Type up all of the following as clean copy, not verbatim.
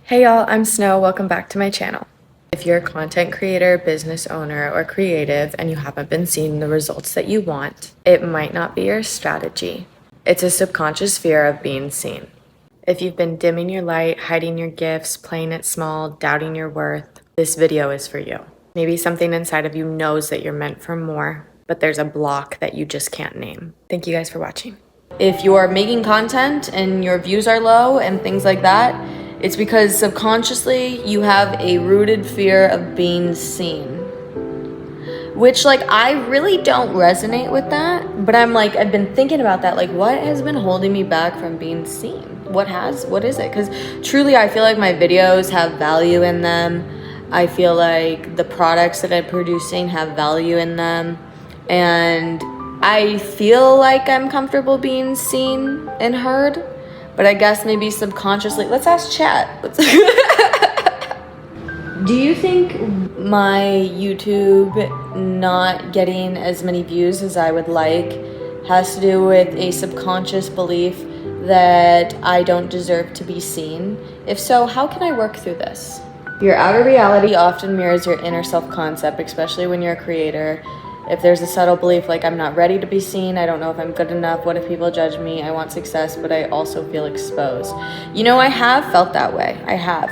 Hey y'all, I'm Snow. Welcome back to my channel. If you're a content creator, business owner, or creative and you haven't been seeing the results that you want, it might not be your strategy. It's a subconscious fear of being seen. If you've been dimming your light, hiding your gifts, playing it small, doubting your worth, this video is for you. Maybe something inside of you knows that you're meant for more, but there's a block that you just can't name. Thank you guys for watching. If you are making content and your views are low and things like that, it's because subconsciously you have a rooted fear of being seen. Which, like, I really don't resonate with that, but I've been thinking about that, like, what has been holding me back from being seen? What is it? Because truly, I feel like my videos have value in them. I feel like the products that I'm producing have value in them. And I feel like I'm comfortable being seen and heard, but I guess maybe subconsciously, let's ask chat. Do you think my YouTube not getting as many views as I would like has to do with a subconscious belief that I don't deserve to be seen? If so, how can I work through this? Your outer reality often mirrors your inner self-concept, especially when you're a creator. If there's a subtle belief like I'm not ready to be seen, I don't know if I'm good enough, what if people judge me, I want success, but I also feel exposed. You know, I have felt that way. I have.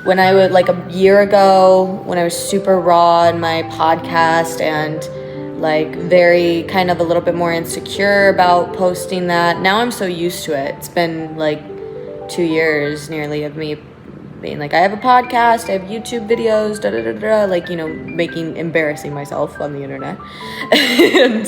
When I would, like a year ago, when I was super raw in my podcast and like very kind of a little bit more insecure about posting that, now I'm so used to it. It's been like 2 years nearly of me being like, I have a podcast, I have YouTube videos, like, you know, embarrassing myself on the internet and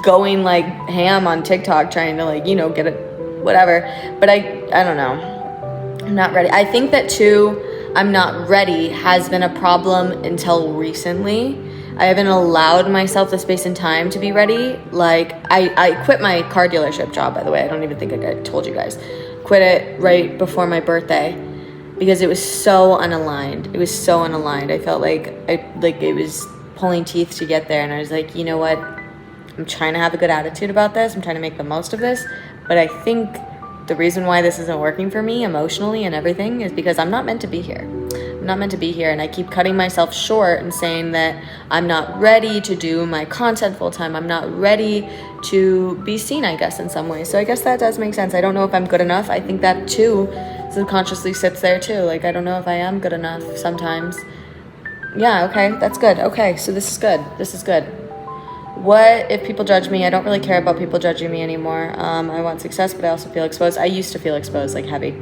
going like ham on TikTok trying to, like, you know, get it, whatever. But I don't know. I'm not ready. I think that too, I'm not ready has been a problem until recently. I haven't allowed myself the space and time to be ready. Like, I quit my car dealership job, by the way. I don't even think I told you guys. Quit it right before my birthday because it was so unaligned. It was so unaligned. I felt like it was pulling teeth to get there. And I was like, you know what? I'm trying to have a good attitude about this. I'm trying to make the most of this. But I think the reason why this isn't working for me emotionally and everything is because I'm not meant to be here. I'm not meant to be here, and I keep cutting myself short and saying that I'm not ready to do my content full time. I'm not ready to be seen, I guess, in some way. So I guess that does make sense. I don't know if I'm good enough. I think that too subconsciously sits there too. Like, I don't know if I am good enough sometimes. Yeah, okay, that's good. Okay, so this is good. This is good. What if people judge me? I don't really care about people judging me anymore. I want success, but I also feel exposed. I used to feel exposed, like heavy.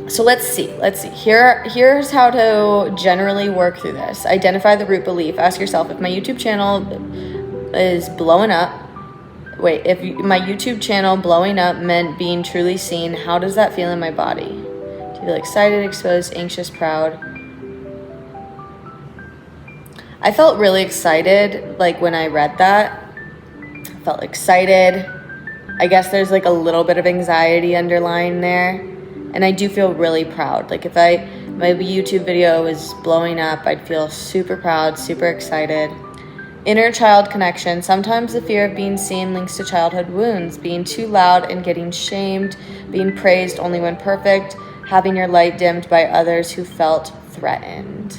So let's see. Here's how to generally work through this. Identify the root belief. Ask yourself, if my YouTube channel is blowing up, my YouTube channel blowing up meant being truly seen, how does that feel in my body? Do you feel excited, exposed, anxious, proud? I felt really excited, like, when I read that. I felt excited. I guess there's like a little bit of anxiety underlying there. And I do feel really proud. Like, if my YouTube video was blowing up, I'd feel super proud, super excited. Inner child connection. Sometimes the fear of being seen links to childhood wounds, being too loud and getting shamed, being praised only when perfect, having your light dimmed by others who felt threatened.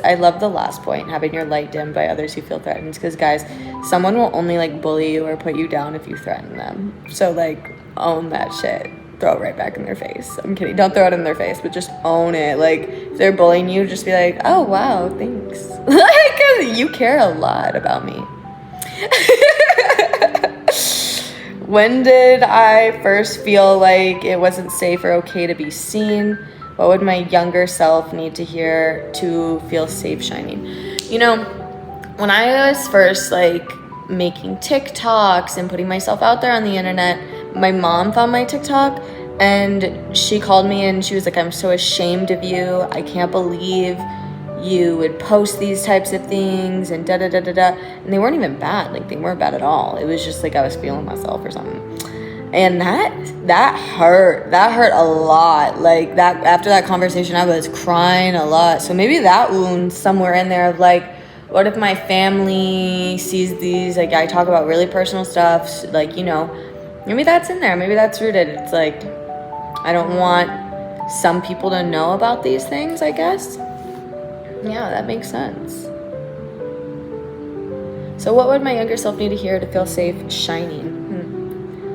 I love the last point, having your light dimmed by others who feel threatened, because guys, someone will only like bully you or put you down if you threaten them. So, like, own that shit. Throw it right back in their face. I'm kidding. Don't throw it in their face, but just own it. Like, if they're bullying you, just be like, oh wow, thanks. Like, you care a lot about me. When did I first feel like it wasn't safe or okay to be seen? What would my younger self need to hear to feel safe shining? You know, when I was first like making TikToks and putting myself out there on the internet, my mom found my TikTok and she called me and she was like, I'm so ashamed of you. I can't believe you would post these types of things and da-da-da-da-da. And they weren't even bad. Like, they weren't bad at all. It was just like I was feeling myself or something. And that hurt a lot. Like, that after that conversation, I was crying a lot. So maybe that wound somewhere in there of like, what if my family sees these, like, I talk about really personal stuff, like, you know, maybe that's in there, maybe that's rooted. It's like, I don't want some people to know about these things, I guess. Yeah, that makes sense. So what would my younger self need to hear to feel safe shining?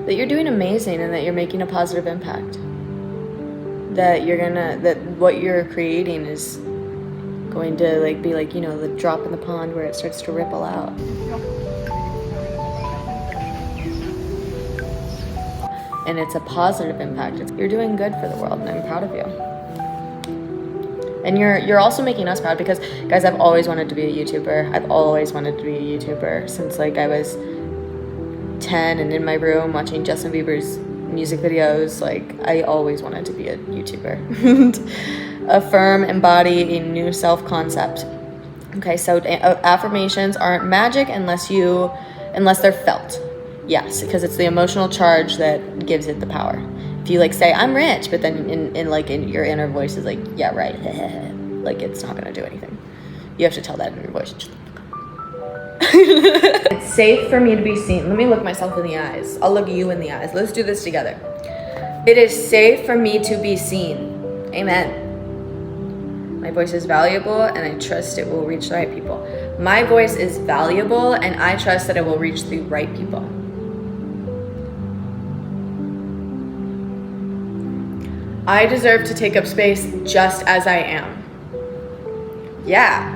That you're doing amazing and that you're making a positive impact. That what you're creating is going to like be like, you know, the drop in the pond where it starts to ripple out. And it's a positive impact. You're doing good for the world, and I'm proud of you. And you're also making us proud because, guys, I've always wanted to be a YouTuber. I've always wanted to be a YouTuber since like I was 10 and in my room watching Justin Bieber's music videos. Like, I always wanted to be a YouTuber. Affirm, embody a new self-concept. Okay, so affirmations aren't magic unless they're felt. Yes, because it's the emotional charge that gives it the power. If you like say I'm rich, but then in your inner voice is like, yeah, right, like it's not gonna do anything. You have to tell that in your voice. It's safe for me to be seen. Let me look myself in the eyes. I'll look you in the eyes. Let's do this together. It is safe for me to be seen. Amen. My voice is valuable and I trust it will reach the right people. My voice is valuable and I trust that it will reach the right people. I deserve to take up space just as I am. Yeah.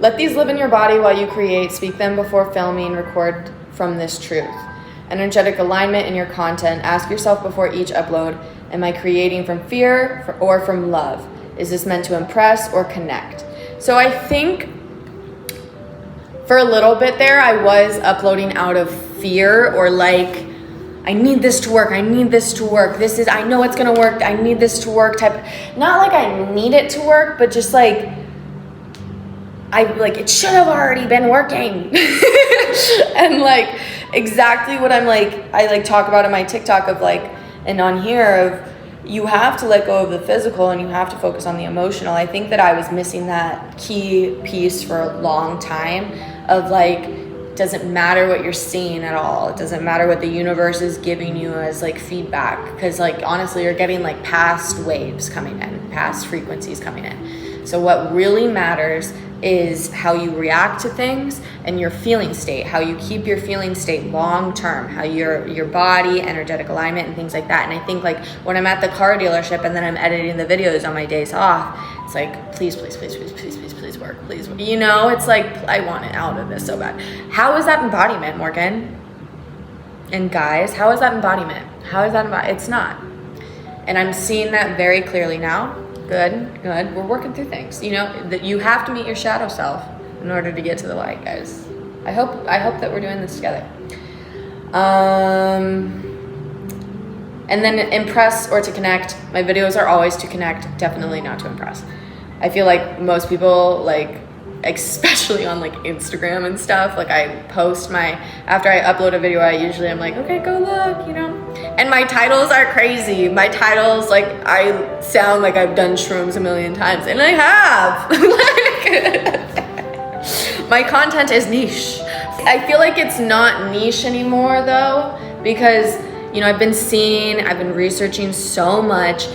Let these live in your body while you create. Speak them before filming. Record from this truth. Energetic alignment in your content. Ask yourself before each upload, am I creating from fear or from love? Is this meant to impress or connect? So I think for a little bit there, I was uploading out of fear or like, I need this to work. I need this to work. I know it's going to work. I need this to work type. Not like I need it to work, but just like, it should have already been working. And like exactly what I talk about in my TikTok of like, and on here of you have to let go of the physical and you have to focus on the emotional. I think that I was missing that key piece for a long time of like, doesn't matter what you're seeing at all. It doesn't matter what the universe is giving you as like feedback, because like honestly you're getting like past waves coming in, past frequencies coming in. So what really matters is how you react to things and your feeling state, how you keep your feeling state long term, how your body, energetic alignment and things like that. And I think like when I'm at the car dealership and then I'm editing the videos on my days off, it's like please work, please work. You know, it's like I want it out of this so bad. How is that embodiment, Morgan? And guys, how is that embodiment? How is that it's not. And I'm seeing that very clearly now. Good. We're working through things. You know, that you have to meet your shadow self in order to get to the light, guys. I hope that we're doing this together. And then impress or to connect. My videos are always to connect, definitely not to impress. I feel like most people, like, especially on like Instagram and stuff, like I post after I upload a video, I'm like, okay, go look, you know. And my titles are crazy. My titles, like, I sound like I've done shrooms a million times, and I have. My content is niche. I feel like it's not niche anymore though, because, you know, I've been researching so much.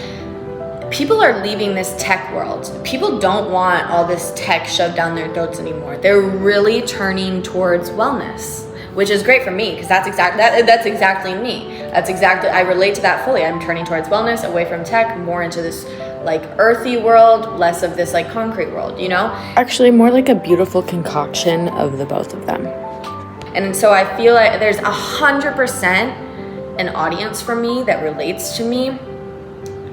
People are leaving this tech world. People don't want all this tech shoved down their throats anymore. They're really turning towards wellness, which is great for me because that's exactly me. I relate to that fully. I'm turning towards wellness, away from tech, more into this like earthy world, less of this like concrete world, you know? Actually, more like a beautiful concoction of the both of them. And so I feel like there's 100% an audience for me that relates to me.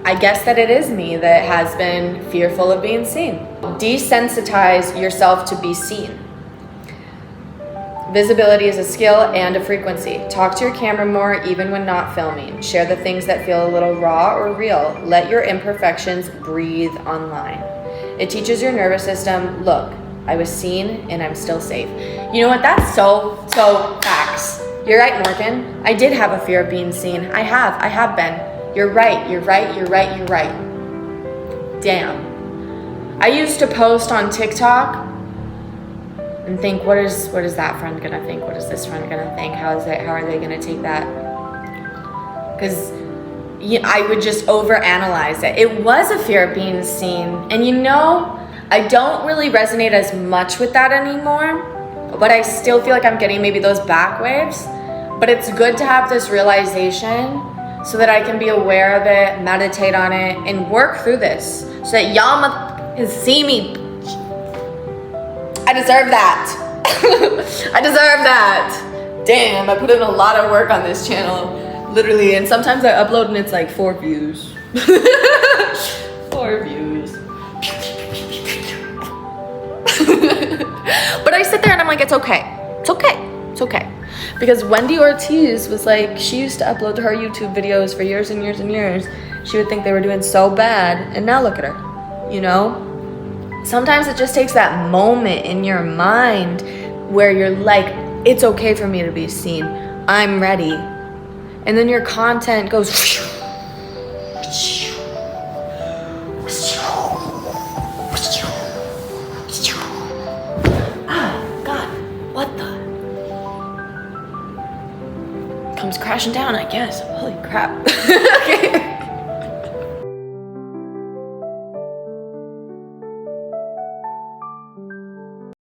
I guess that it is me that has been fearful of being seen. Desensitize yourself to be seen. Visibility is a skill and a frequency. Talk to your camera more even when not filming. Share the things that feel a little raw or real. Let your imperfections breathe online. It teaches your nervous system, look, I was seen and I'm still safe. You know what? That's so facts. You're right, Morgan. I did have a fear of being seen. I have been. You're right. Damn. I used to post on TikTok and think, what is that friend gonna think? What is this friend gonna think? How are they gonna take that? Because I would just overanalyze it. It was a fear of being seen. And you know, I don't really resonate as much with that anymore, but I still feel like I'm getting maybe those back waves. But it's good to have this realization so that I can be aware of it, meditate on it, and work through this so that y'all can see me. I deserve that. I deserve that. Damn, I put in a lot of work on this channel. Literally, and sometimes I upload and it's like 4 views. 4 views. But I sit there and I'm like, it's okay. It's okay. It's okay. Because Wendy Ortiz was like, she used to upload her YouTube videos for years and years and years. She would think they were doing so bad, and now look at her, you know? Sometimes it just takes that moment in your mind where you're like, it's okay for me to be seen. I'm ready. And then your content goes God, what the? Comes crashing down, I guess. Holy crap. Okay.